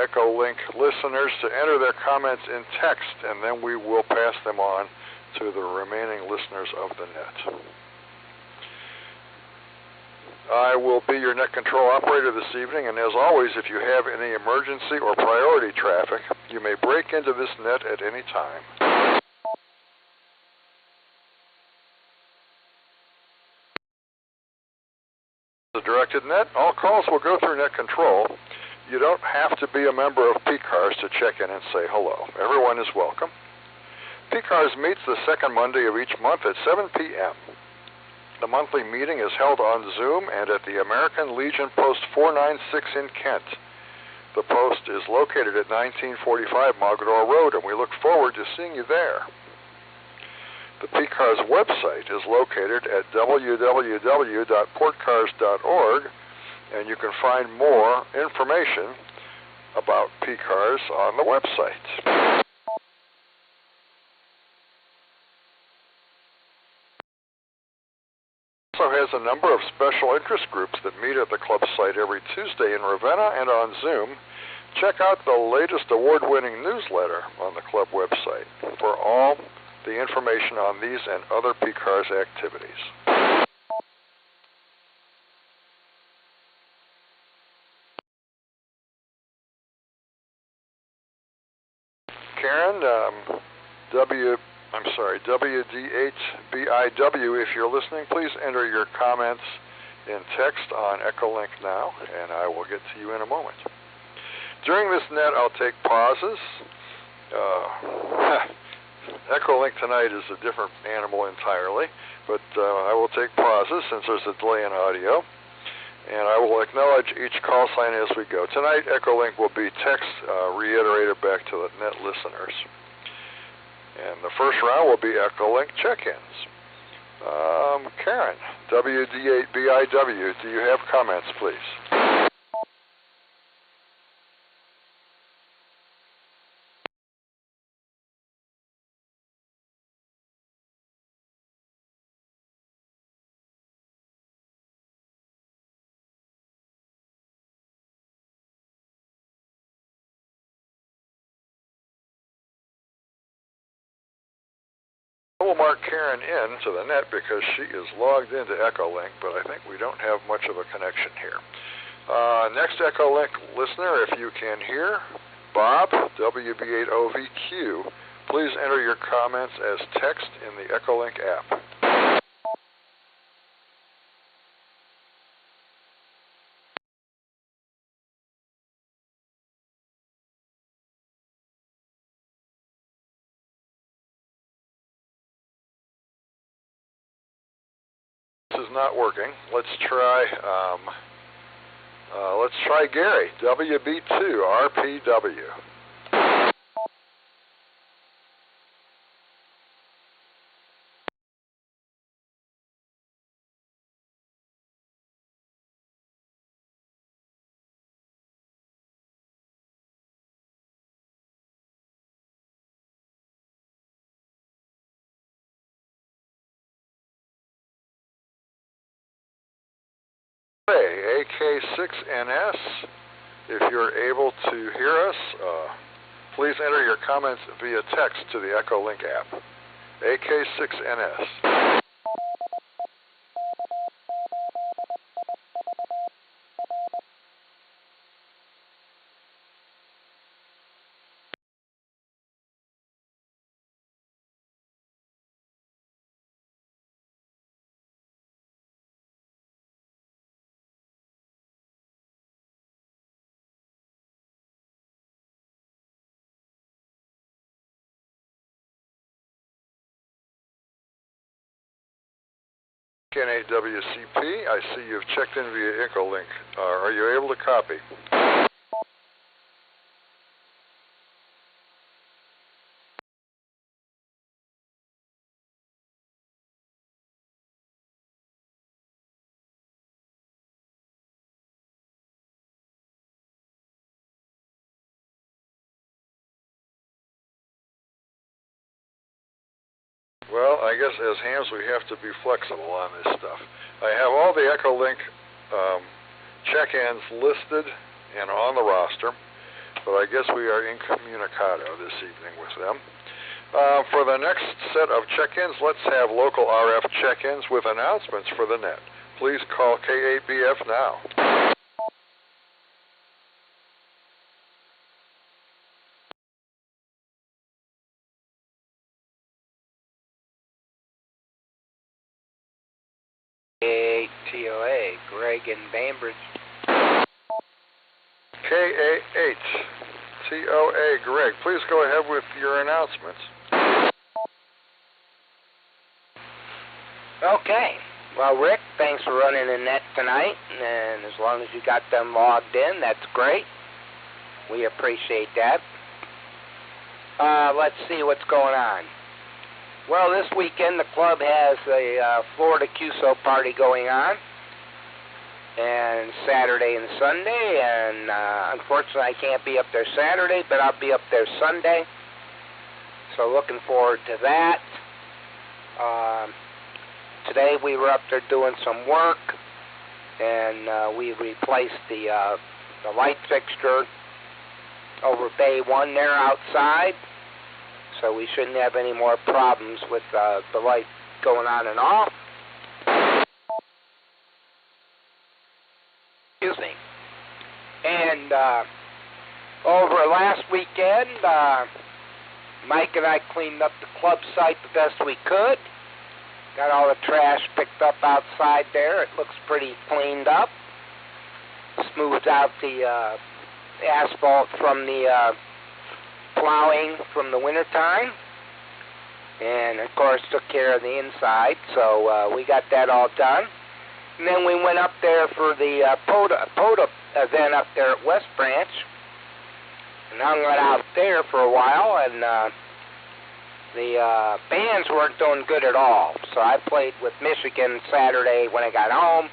EchoLink listeners to enter their comments in text, and then we will pass them on to the remaining listeners of the net. I will be your net control operator this evening, and as always, if you have any emergency or priority traffic, you may break into this net at any time. The directed net, all calls will go through net control. You don't have to be a member of PCARS to check in and say hello. Everyone is welcome. PCARS meets the second Monday of each month at 7 p.m. The monthly meeting is held on Zoom and at the American Legion Post 496 in Kent. The post is located at 1945 Mogador Road, and we look forward to seeing you there. The PCARS website is located at www.portcars.org, and you can find more information about PCARS on the website. Also has a number of special interest groups that meet at the club site every Tuesday in Ravenna and on Zoom. Check out the latest award-winning newsletter on the club website for all the information on these and other PCARS activities. Karen, WD8BIW, if you're listening, please enter your comments in text on EchoLink now, and I will get to you in a moment. During this net, I'll take pauses. EchoLink tonight is a different animal entirely, but I will take pauses since there's a delay in audio, and I will acknowledge each call sign as we go. Tonight, EchoLink will be text reiterated back to the net listeners. And the first round will be EchoLink check-ins. Karen, WD8BIW, do you have comments, please? I will mark Karen in to the net because she is logged into EchoLink, but I think we don't have much of a connection here. Next EchoLink listener, if you can hear, Bob, WB8OVQ, please enter your comments as text in the EchoLink app. This is not working. Let's try Gary, WB2RPW. AK6NS, if you're able to hear us, please enter your comments via text to the EchoLink app. AK6NS. K8WCP, I see you've checked in via EchoLink. Are you able to copy? Well, I guess as hams we have to be flexible on this stuff. I have all the EchoLink check-ins listed and on the roster. but I guess we are incommunicado this evening with them. For the next set of check-ins, let's have local RF check-ins with announcements for the net. Please call K8BF now. K8TOA, Greg in Bainbridge. K8TOA, Greg, please go ahead with your announcements. Okay. Well, Rick, thanks for running the net tonight, and as long as you got them logged in, that's great. We appreciate that. Let's see what's going on. Well, this weekend the club has a Florida QSO party going on, and Saturday and Sunday, and unfortunately I can't be up there Saturday, but I'll be up there Sunday, so looking forward to that. Today we were up there doing some work, and we replaced the light fixture over Bay 1 there outside, so we shouldn't have any more problems with the light going on and off. Excuse me. And over last weekend, Mike and I cleaned up the club site the best we could. Got all the trash picked up outside there. It looks pretty cleaned up. Smoothed out the asphalt from the plowing from the wintertime. And, of course, took care of the inside. So we got that all done. And then we went up there for the POTA event up there at West Branch. And hung out there for a while. And the bands weren't doing good at all. So I played with Michigan Saturday when I got home.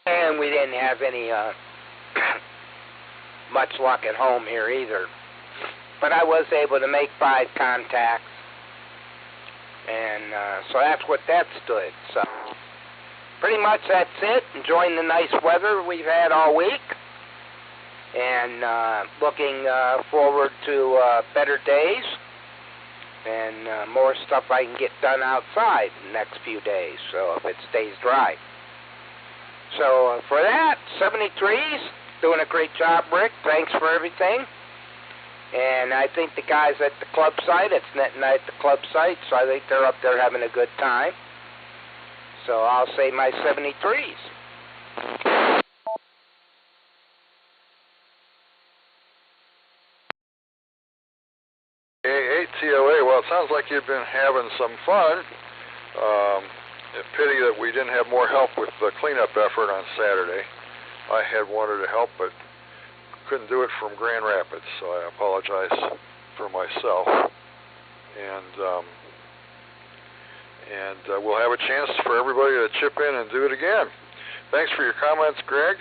And we didn't have any much luck at home here either. But I was able to make 5 contacts. And so that's what that stood. So pretty much that's it. Enjoying the nice weather we've had all week. And looking forward to better days and more stuff I can get done outside the next few days, so if it stays dry. So for that, 73's doing a great job, Rick. Thanks for everything. And I think the guys at the club site, it's net night at the club site, so I think they're up there having a good time. So I'll say my 73's. K8TOA, well, it sounds like you've been having some fun. A pity that we didn't have more help with the cleanup effort on Saturday. I had wanted to help, but couldn't do it from Grand Rapids, so I apologize for myself. And we'll have a chance for everybody to chip in and do it again. Thanks for your comments, Greg.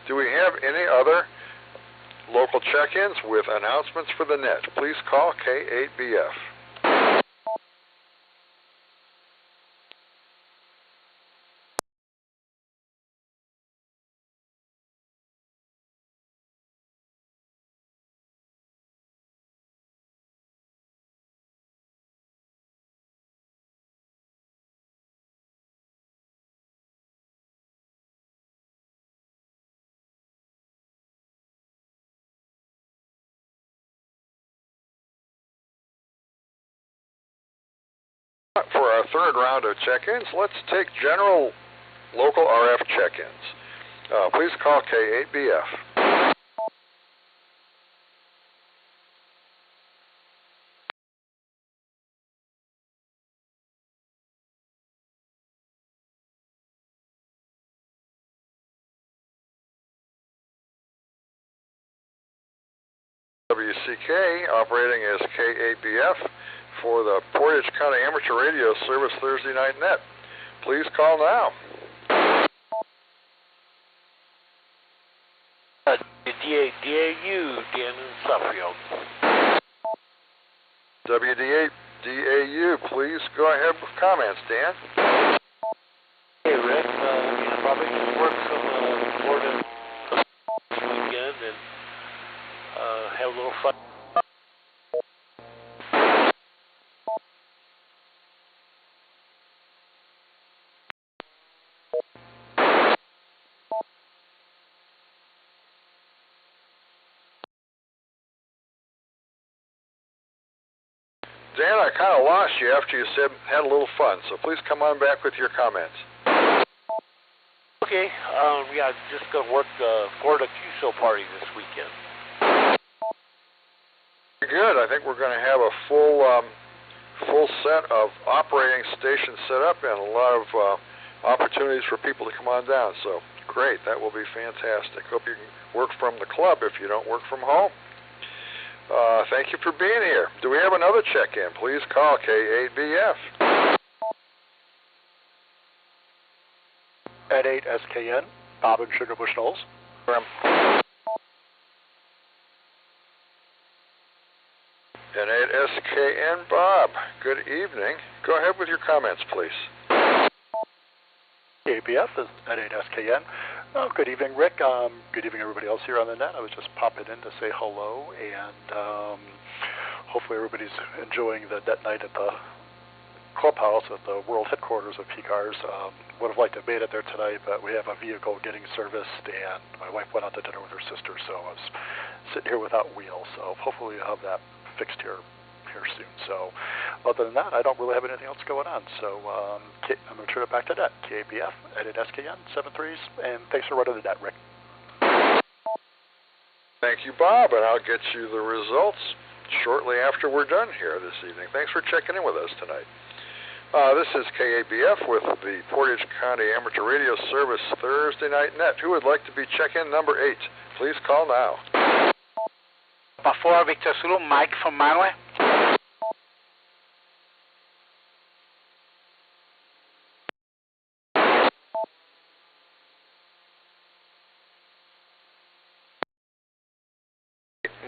Do we have any other local check-ins with announcements for the net? Please call K8BF. For our third round of check-ins, let's take general local RF check-ins. Please call K8BF. WCK operating as K8BF for the Portage County Amateur Radio Service Thursday Night Net. Please call now. WDAU, Dan in Suffield. WDAU, please go ahead with comments, Dan. Hey, Rick, you probably can work some Florida little fun. Dan, I kind of lost you after you said had a little fun, so please come on back with your comments. Okay, yeah, just going to work the Florida Q-Show party this weekend. Good. I think we're going to have a full set of operating stations set up and a lot of opportunities for people to come on down. So great. That will be fantastic. Hope you can work from the club if you don't work from home. Thank you for being here. Do we have another check-in? Please call K8BF. At 8 SKN, Bob and Sugar Bush Knolls. And 8 SKN, Bob. Good evening. Go ahead with your comments, please. K8BF is at 8 SKN. Oh, good evening, Rick. Good evening, everybody else here on the net. I was just popping in to say hello, and hopefully everybody's enjoying the net night at the clubhouse at the world headquarters of PCARS. Would have liked to have made it there tonight, but we have a vehicle getting serviced, and my wife went out to dinner with her sister, so I was sitting here without wheels. So hopefully we'll have that fixed here soon. So other than that, I don't really have anything else going on. So I'm going to turn it back to that. K8BF at SKN 73s, and thanks for running the net, Rick. Thank you, Bob, and I'll get you the results shortly after we're done here this evening. Thanks for checking in with us tonight. This is K8BF with the Portage County Amateur Radio Service Thursday Night Net. Who would like to be check-in number 8? Please call now. Before Victor Zulu, Mike from Mosley.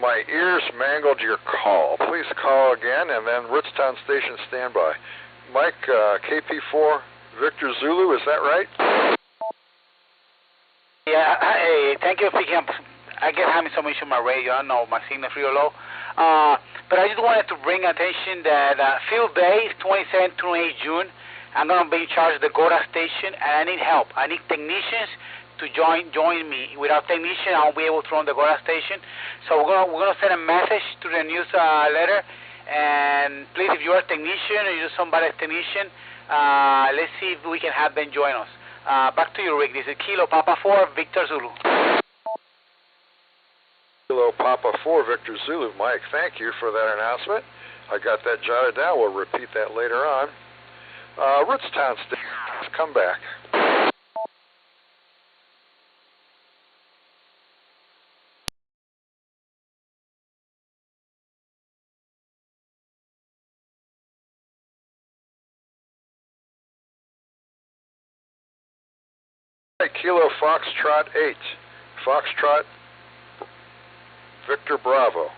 My ears mangled your call. Please call again, and then Rootstown Station standby. Mike, KP4 Victor Zulu, is that right? Yeah, hey, thank you for picking up. I guess having some issue with my radio. I don't know, my signal's real low. But I just wanted to bring attention that field day is 27th to 28 June. I'm going to be in charge of the GORA station, and I need help. I need technicians to join me. Without technician, I won't be able to run the GORA station. So we're gonna send a message to the newsletter. And please, if you're a technician or you're somebody's technician, let's see if we can have them join us. Back to you, Rick. This is Kilo Papa 4 Victor Zulu. Kilo Papa 4 Victor Zulu. Mike, thank you for that announcement. I got that jotted down. We'll repeat that later on. Rootstown Station, come back. Kilo Foxtrot 8. Foxtrot Victor Bravo.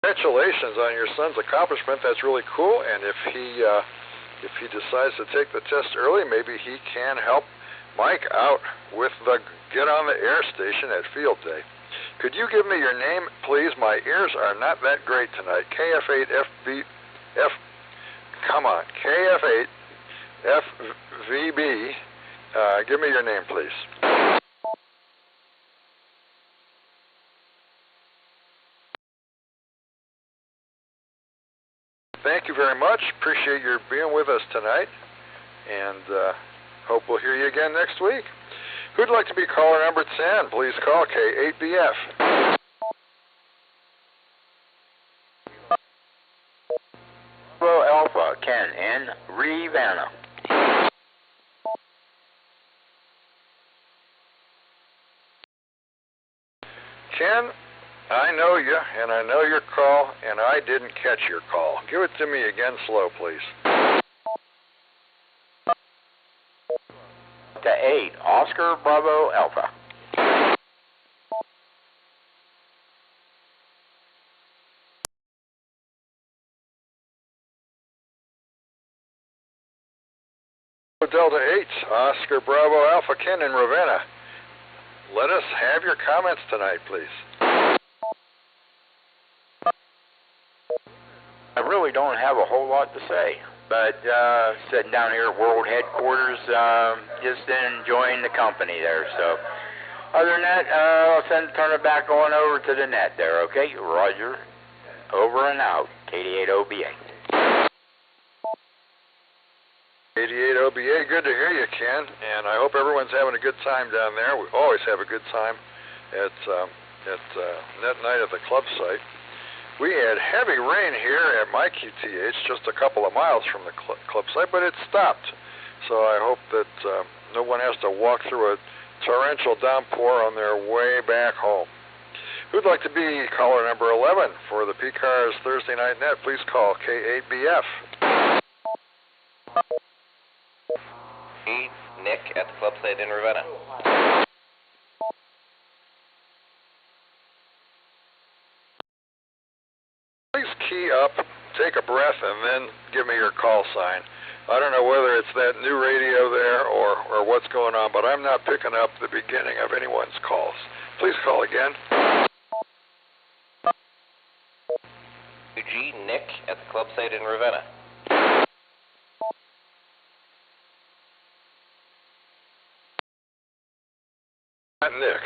Congratulations on your son's accomplishment. That's really cool. And if he decides to take the test early, maybe he can help Mike out with the Get on the Air station at Field Day. Could you give me your name, please? My ears are not that great tonight. KF8FVB Give me your name, please. Thank you very much. Appreciate your being with us tonight, and hope we'll hear you again next week. Who'd like to be caller number 10? Please call K8BF. Bravo Alpha, Ken in Ravenna. Ken, I know you, and I know your call, and I didn't catch your call. Give it to me again slow, please. To 8, Oscar Bravo Alpha. Delta 8, Oscar Bravo Alpha, Ken in Ravenna. Let us have your comments tonight, please. I really don't have a whole lot to say, but sitting down here at World Headquarters, just enjoying the company there. So, other than that, I'll turn it back on over to the net there, okay? Roger, over and out, K8OBA. 88OBA, good to hear you, Ken, and I hope everyone's having a good time down there. We always have a good time at Net Night at the club site. We had heavy rain here at my QTH, just a couple of miles from the club site, but it stopped. So I hope that no one has to walk through a torrential downpour on their way back home. Who'd like to be caller number 11 for the PCARS Thursday Night Net? Please call K8BF. Nick at the club site in Ravenna. Please key up, take a breath, and then give me your call sign. I don't know whether it's that new radio there or what's going on, but I'm not picking up the beginning of anyone's calls. Please call again. Nick at the club site in Ravenna. Nick,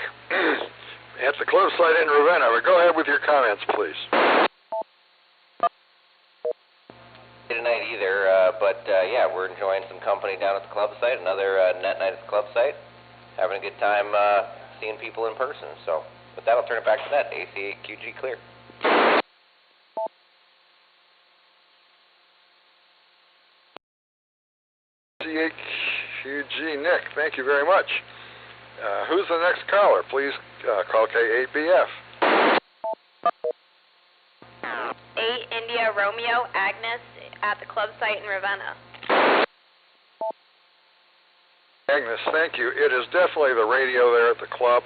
at the club site in Ravenna. Go ahead with your comments, please. Tonight either, but yeah, we're enjoying some company down at the club site. Another net night at the club site. Having a good time seeing people in person. So with that, I'll turn it back to net. AC8QG clear. AC8QG Nick, thank you very much. Who's the next caller? Please call K8BF. 8 India Romeo Agnes at the club site in Ravenna. Agnes, thank you. It is definitely the radio there at the club.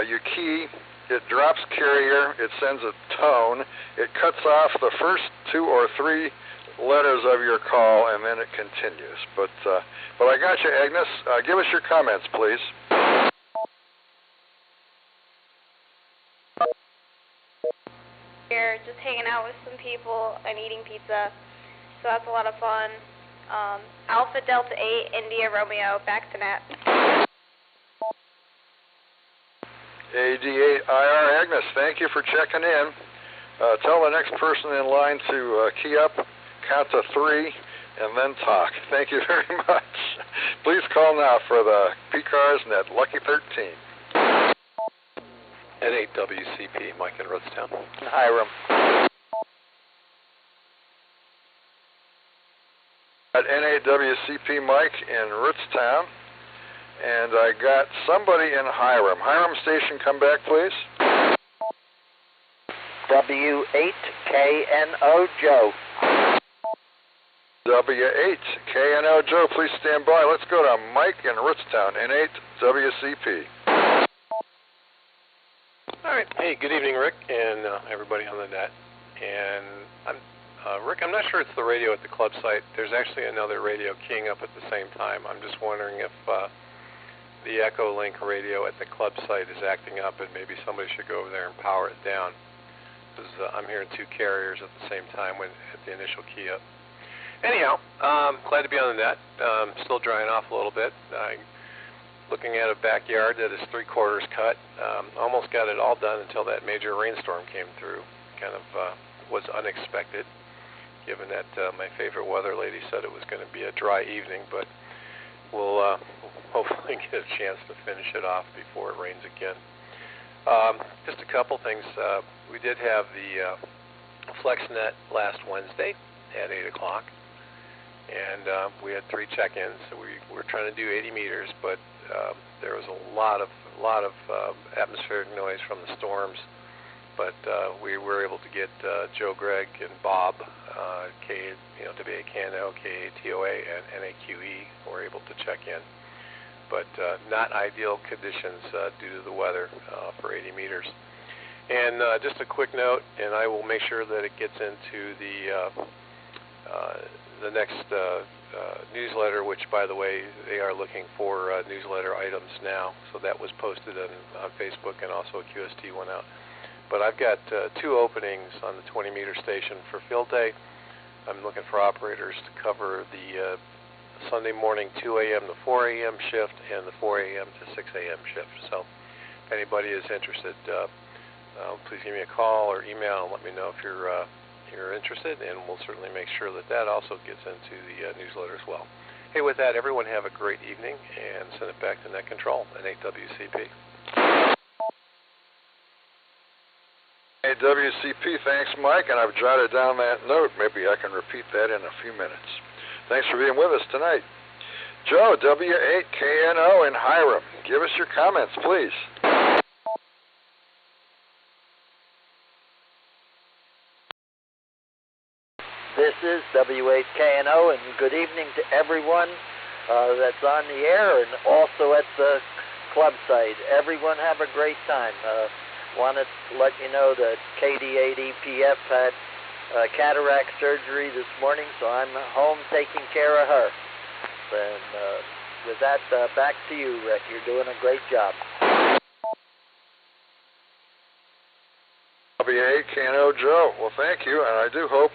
You key, it drops carrier, it sends a tone, it cuts off the first 2 or 3 letters of your call, and then it continues. But I got you, Agnes. Give us your comments, please. Here, just hanging out with some people and eating pizza, so that's a lot of fun. Alpha Delta 8 India Romeo, back to net. AD8IR Agnes, thank you for checking in. Tell the next person in line to key up, count to 3, and then talk. Thank you very much. Please call now for the PCARS Net Lucky 13. N8WCP, Mike in Rootstown. Hiram. At N8WCP Mike in Rootstown. And I got somebody in Hiram. Hiram station, come back, please. W8KNO Joe. W8KNO Joe, please stand by. Let's go to Mike in Rootstown, N8WCP. All right. Hey, good evening, Rick, and everybody on the net. And Rick, I'm not sure it's the radio at the club site. There's actually another radio keying up at the same time. I'm just wondering if the EchoLink radio at the club site is acting up, and maybe somebody should go over there and power it down, because I'm hearing 2 carriers at the same time at the initial key up. Anyhow, glad to be on the net. Still drying off a little bit. Looking at a backyard that is 3/4 cut. Almost got it all done until that major rainstorm came through. Kind of was unexpected, given that my favorite weather lady said it was going to be a dry evening, but we'll hopefully get a chance to finish it off before it rains again. Just a couple things. We did have the FlexNet last Wednesday at 8 o'clock, and we had 3 check-ins. So we were trying to do 80 meters, but there was a lot of atmospheric noise from the storms. But we were able to get Joe, Greg, and Bob, WAKNO, K8TOA, and NAQE were able to check in. But not ideal conditions due to the weather for 80 meters. And just a quick note, and I will make sure that it gets into the next newsletter, which, by the way, they are looking for newsletter items now. So that was posted on Facebook, and also a QST went out. But I've got 2 openings on the 20-meter station for field day. I'm looking for operators to cover the Sunday morning 2 a.m. to 4 a.m. shift and the 4 a.m. to 6 a.m. shift. So if anybody is interested, please give me a call or email and let me know if you're interested, and we'll certainly make sure that that also gets into the newsletter as well. Hey, with that, everyone have a great evening, and send it back to Net Control and 8WCP. WCP, thanks, Mike, and I've jotted down that note. Maybe I can repeat that in a few minutes. Thanks for being with us tonight. Joe, W8KNO in Hiram, give us your comments, please. This is W8KNO, and good evening to everyone that's on the air and also at the club site. Everyone have a great time. Wanted to let you know that KD8BF had cataract surgery this morning, so I'm home taking care of her. And with that, back to you, Rick. You're doing a great job. W8KNO Joe, well, thank you, and I do hope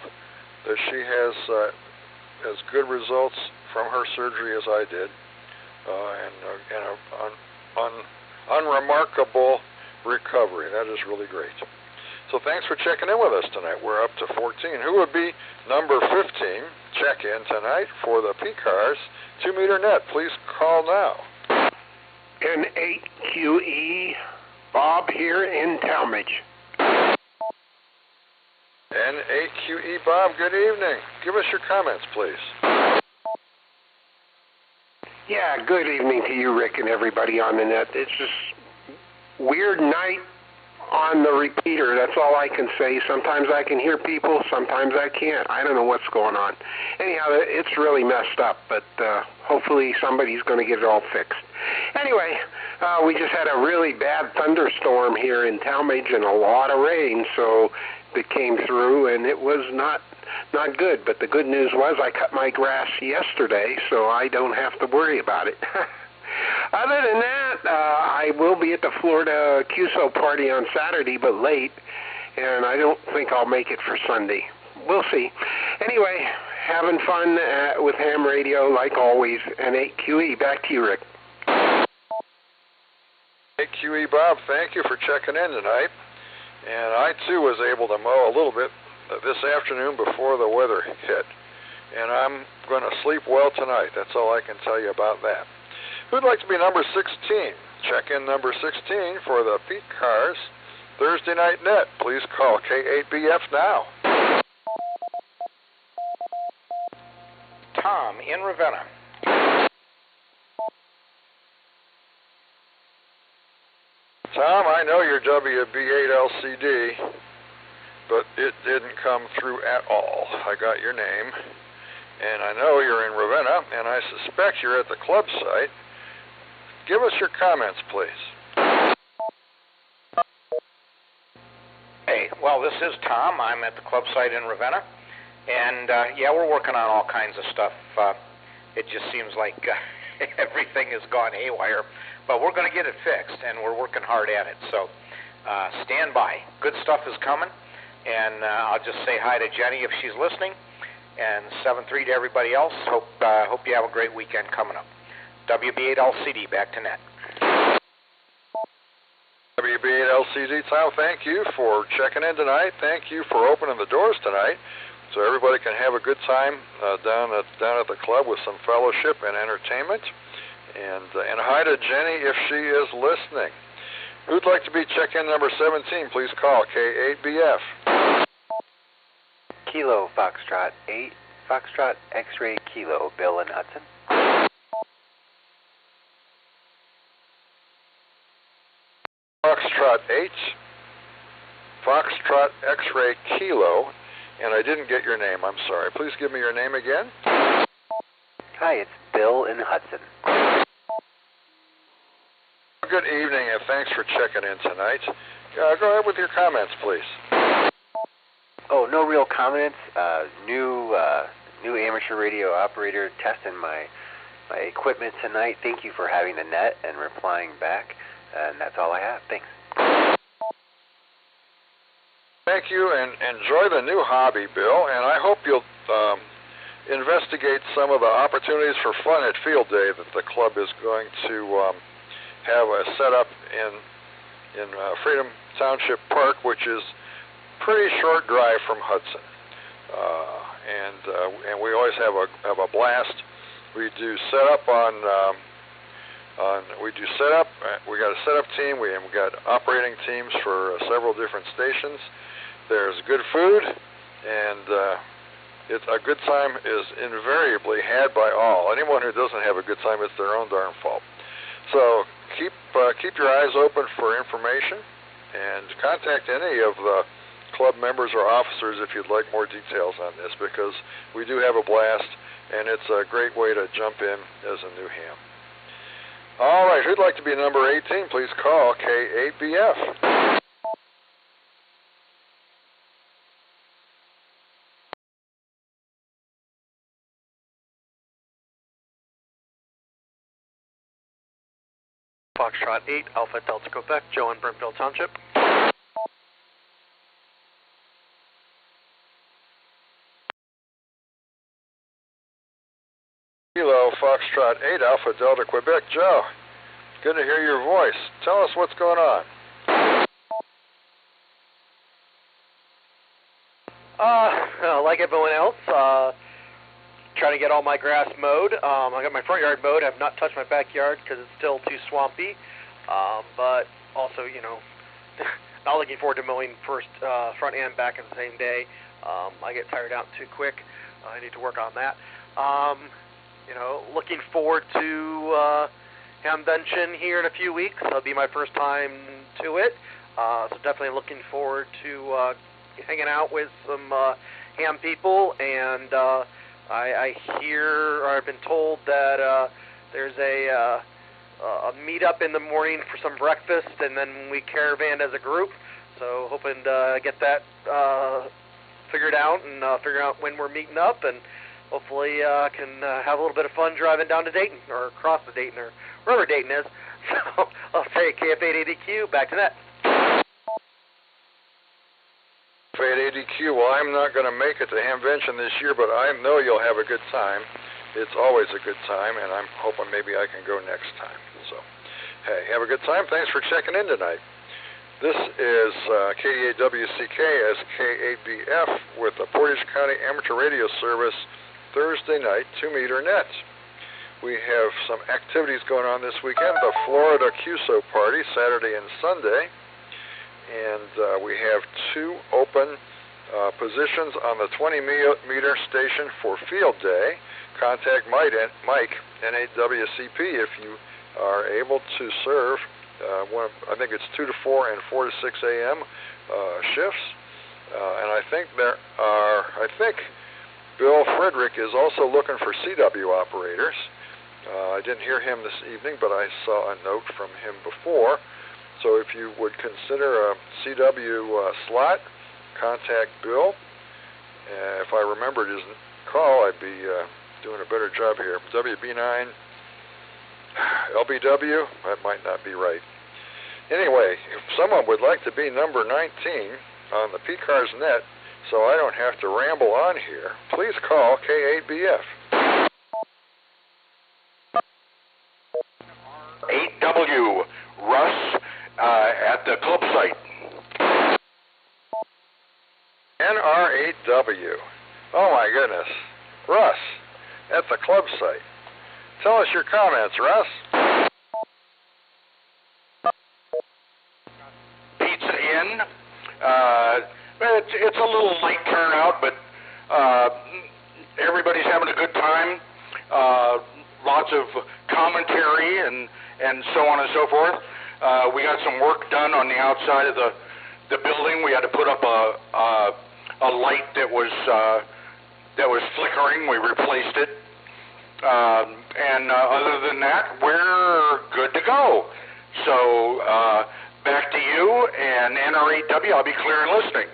that she has as good results from her surgery as I did, and an unremarkable recovery. That is really great. So thanks for checking in with us tonight. We're up to 14. Who would be number 15? Check in tonight for the PCARS 2-meter net. Please call now. N8QE Bob here in Talmadge. N8QE Bob, good evening. Give us your comments, please. Yeah, good evening to you, Rick, and everybody on the net. It's just weird night on the repeater. That's all I can say. Sometimes I can hear people, sometimes I can't. I don't know what's going on. Anyhow, it's really messed up, but hopefully somebody's going to get it all fixed. Anyway, we just had a really bad thunderstorm here in Talmadge and a lot of rain, so it came through, and it was not good. But the good news was I cut my grass yesterday, so I don't have to worry about it. Other than that, I will be at the Florida QSO party on Saturday, but late, and I don't think I'll make it for Sunday. We'll see. Anyway, having fun with ham radio, like always, and 8QE. Back to you, Rick. 8QE Bob, thank you for checking in tonight. And I, too, was able to mow a little bit this afternoon before the weather hit. And I'm going to sleep well tonight. That's all I can tell you about that. Who'd like to be number 16? Check in number 16 for the PCARS Thursday Night Net. Please call K8BF now. Tom in Ravenna. Tom, I know your WB8LCD, but it didn't come through at all. I got your name, and I know you're in Ravenna, and I suspect you're at the club site. Give us your comments, please. Hey, well, this is Tom. I'm at the club site in Ravenna, and yeah, we're working on all kinds of stuff. It just seems like everything has gone haywire, but we're going to get it fixed, and we're working hard at it. So stand by. Good stuff is coming, and I'll just say hi to Jenny if she's listening, And 7-3 to everybody else. Hope you have a great weekend coming up. WB8LCD, back to net. WB8LCD, Tom, thank you for checking in tonight. Thank you for opening the doors tonight so everybody can have a good time down at the club with some fellowship and entertainment. And hi to Jenny if she is listening. Who'd like to be check-in number 17, please call K8BF. Kilo Foxtrot 8, Foxtrot X-Ray Kilo, Bill and Hudson. Foxtrot 8, Foxtrot X-Ray Kilo, and I didn't get your name, I'm sorry. Please give me your name again. Hi, it's Bill in Hudson. Good evening, and thanks for checking in tonight. Go ahead with your comments, please. Oh, no real comments. New amateur radio operator testing my equipment tonight. Thank you for having the net and replying back. And that's all I have. Thanks. Thank you, and enjoy the new hobby, Bill. And I hope you'll investigate some of the opportunities for fun at Field Day that the club is going to have a setup in Freedom Township Park, which is pretty short drive from Hudson. And we always have a blast. We do setup we got a setup team. We've got operating teams for several different stations. There's good food, and it's a good time is invariably had by all. Anyone who doesn't have a good time, it's their own darn fault. So keep your eyes open for information, and contact any of the club members or officers if you'd like more details on this, because we do have a blast, and it's a great way to jump in as a new ham. All right, who'd like to be number 18, please call K8BF. Foxtrot 8, Alpha Delta Quebec, Joe in Brimfield Township. Kilo Foxtrot 8, Alpha Delta Quebec. Joe, good to hear your voice. Tell us what's going on. Like everyone else, trying to get all my grass mowed. I got my front yard mowed. I have not touched my backyard because it's still too swampy. But also, not looking forward to mowing first front and back in the same day. I get tired out too quick. I need to work on that. Looking forward to Hamvention here in a few weeks. It'll be my first time to it. So definitely looking forward to hanging out with some ham people. And I hear, or I've been told that there's a meet-up in the morning for some breakfast, and then we caravan as a group. So hoping to get that figured out and figure out when we're meeting up, and hopefully can have a little bit of fun driving down to Dayton, or across to Dayton, or wherever Dayton is. So I'll say KF880Q, back to net. KF880Q, well, I'm not going to make it to Hamvention this year, but I know you'll have a good time. It's always a good time, and I'm hoping maybe I can go next time. So, hey, have a good time. Thanks for checking in tonight. This is KDAWCK as K8BF with the Portage County Amateur Radio Service Thursday night 2-meter net. We have some activities going on this weekend. The Florida QSO party, Saturday and Sunday. And we have 2 open positions on the 20-meter station for Field Day. Contact Mike, N8WCP, if you are able to serve I think it's 2 to 4 and 4 to 6 a.m. Shifts. And I think Bill Frederick is also looking for CW operators. I didn't hear him this evening, but I saw a note from him before. So if you would consider a CW slot, contact Bill. If I remembered his call, I'd be doing a better job here. WB9, LBW, that might not be right. Anyway, if someone would like to be number 19 on the PCARS net, so I don't have to ramble on here, please call K8BF. 8W, Russ, at the club site. NR8W. Oh my goodness. Russ, at the club site. Tell us your comments, Russ. Pizza Inn. It's a little light turnout, but everybody's having a good time. Lots of commentary and so on and so forth. We got some work done on the outside of the building. We had to put up a light that was flickering. We replaced it. And other than that, we're good to go. So back to you, and NR8W, I'll be clear and listening.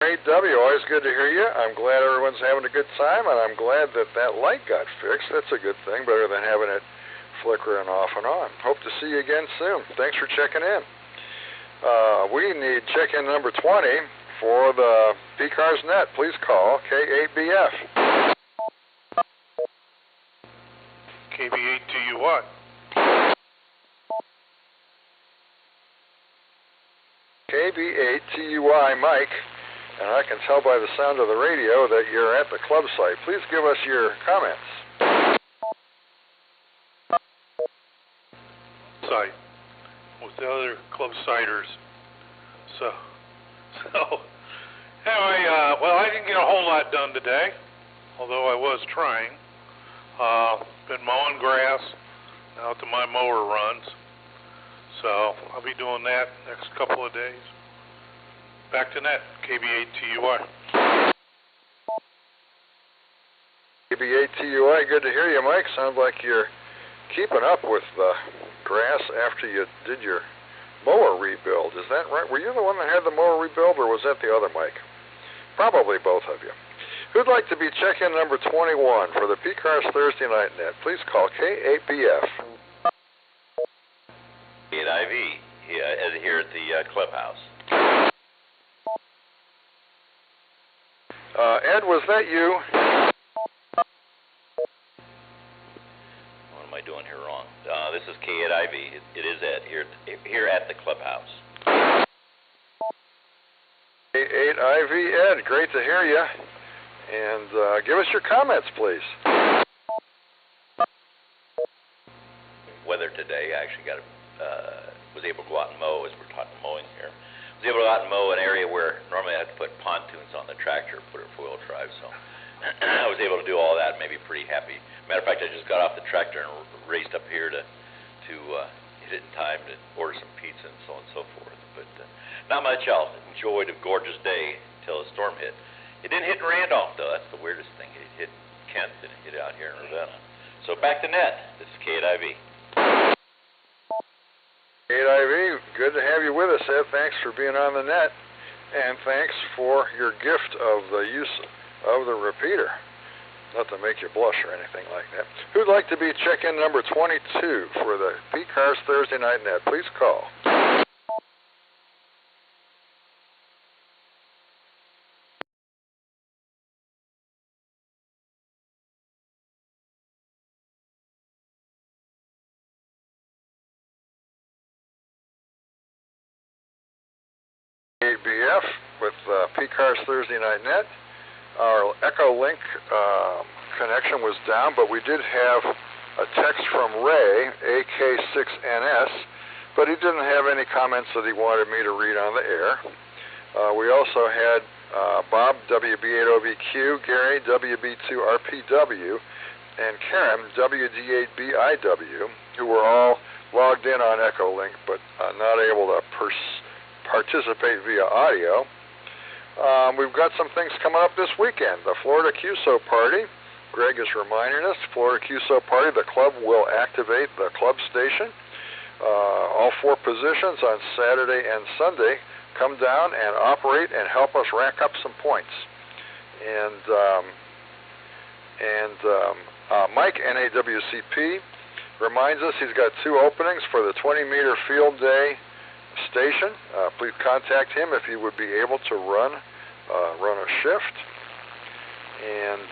8W, always good to hear you. I'm glad everyone's having a good time, and I'm glad that light got fixed. That's a good thing, better than having it flickering off and on. Hope to see you again soon. Thanks for checking in. We need check-in number 20 for the PCARS net. Please call K8BF. KB8TUI. KB8TUI Mike, and I can tell by the sound of the radio that you're at the club site. Please give us your comments. Site with the other club siters. So anyway, well, I didn't get a whole lot done today, although I was trying. Been mowing grass out to my mower runs, so I'll be doing that next couple of days. Back to net, KB8TUI. KB8TUI, good to hear you, Mike. Sounds like you're keeping up with the grass after you did your mower rebuild. Is that right? Were you the one that had the mower rebuild, or was that the other Mike? Probably both of you. Who'd like to be check-in number 21 for the PCARS Thursday Night Net? Please call K8BF. K8IV here at the clubhouse. Ed, was that you? What am I doing here wrong? This is K8IV. It is Ed here at the clubhouse. K8IV Ed, great to hear you. And give us your comments, please. Weather today, I actually was able to go out and mow, as we're talking mowing here. I was able to go out and mow an area where normally I have to put pontoons on the tractor, put it four-wheel drive, so I was able to do all that, maybe pretty happy. Matter of fact, I just got off the tractor and raced up here to hit it in time to order some pizza and so on and so forth. But not much else. Enjoyed a gorgeous day until the storm hit. It didn't hit in Randolph, though. That's the weirdest thing. It hit Kent and it hit out here in Ravenna. So back to net. This is K8IV. K8IV, good to have you with us, Ed. Thanks for being on the net. And thanks for your gift of the use of the repeater. Not to make you blush or anything like that. Who'd like to be check-in number 22 for the PCARS Thursday Night Net? Please call. K8BF with PCARS Thursday Night Net. Our EchoLink connection was down, but we did have a text from Ray, AK6NS, but he didn't have any comments that he wanted me to read on the air. We also had Bob, WB8OVQ, Gary, WB2RPW, and Karen, WD8BIW, who were all logged in on EchoLink, but not able to participate via audio. We've got some things coming up this weekend. The Florida QSO party. Greg is reminding us, Florida QSO party, the club will activate the club station. All 4 positions on Saturday and Sunday come down and operate and help us rack up some points. And Mike, NAWCP, reminds us he's got 2 openings for the 20-meter field day station. Please contact him if you would be able to run a shift. And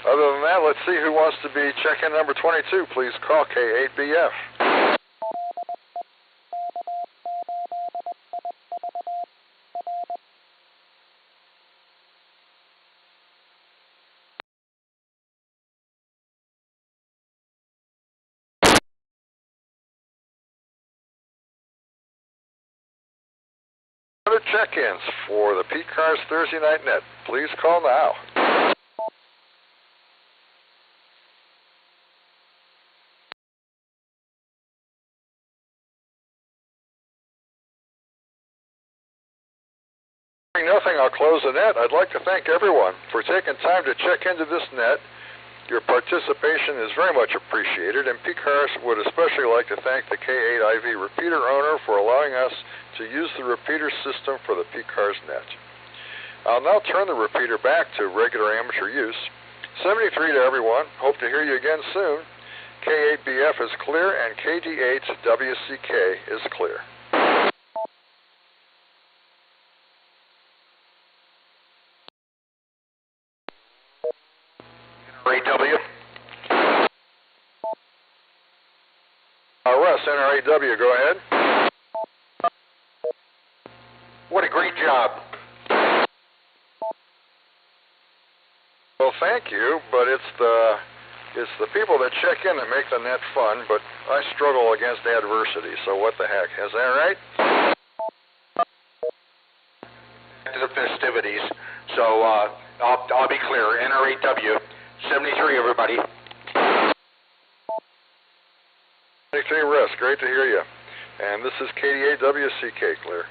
other than that, let's see who wants to be check-in number 22. Please call K8BF. Other check-ins for the PCARS Thursday Night Net. Please call now. Nothing, I'll close the net. I'd like to thank everyone for taking time to check into this net. Your participation is very much appreciated, and PCARS would especially like to thank the K8IV repeater owner for allowing us to use the repeater system for the PCARS net. I'll now turn the repeater back to regular amateur use. 73 to everyone. Hope to hear you again soon. K8BF is clear, and KD8WCK is clear. NRAW. Russ, NRAW, go ahead. What a great job. Well, thank you, but it's the people that check in that make the net fun, but I struggle against adversity, so what the heck, is that right? To the festivities, so I'll be clear, NRAW, 73 everybody. 73 Russ, great to hear you. And this is KD8WCK, clear.